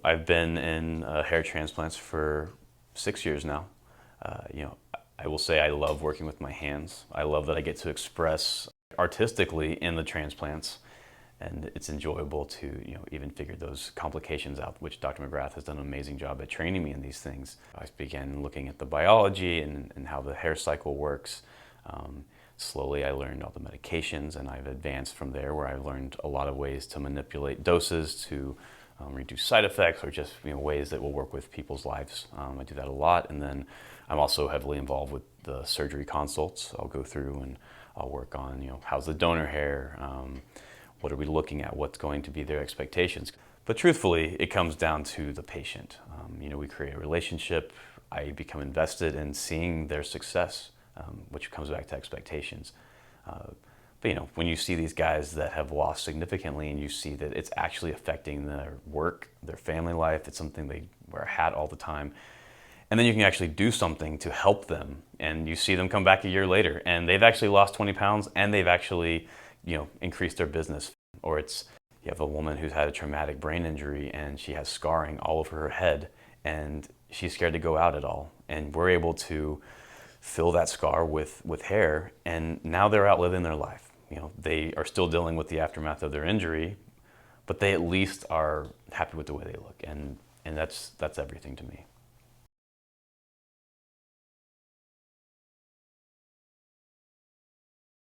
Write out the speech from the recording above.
I've been in hair transplants for 6 years now. I will say I love working with my hands. I love that I get to express artistically in the transplants, and it's enjoyable to even figure those complications out, which Dr. McGrath has done an amazing job at training me in these things. I began looking at the biology and how the hair cycle works. Slowly I learned all the medications, and I've advanced from there, where I've learned a lot of ways to manipulate doses to reduce side effects, or just ways that will work with people's lives. I do that a lot, and then I'm also heavily involved with the surgery consults. I'll go through and I'll work on how's the donor hair, what are we looking at, what's going to be their expectations. But truthfully, it comes down to the patient. We create a relationship. I become invested in seeing their success, which comes back to expectations. But when you see these guys that have lost significantly, and you see that it's actually affecting their work, their family life, it's something they wear a hat all the time, and then you can actually do something to help them, and you see them come back a year later, and they've actually lost 20 pounds, and they've actually increased their business. Or you have a woman who's had a traumatic brain injury, and she has scarring all over her head, and she's scared to go out at all, and we're able to fill that scar with hair, and now they're out living their life. They are still dealing with the aftermath of their injury, but they at least are happy with the way they look, and that's everything to me.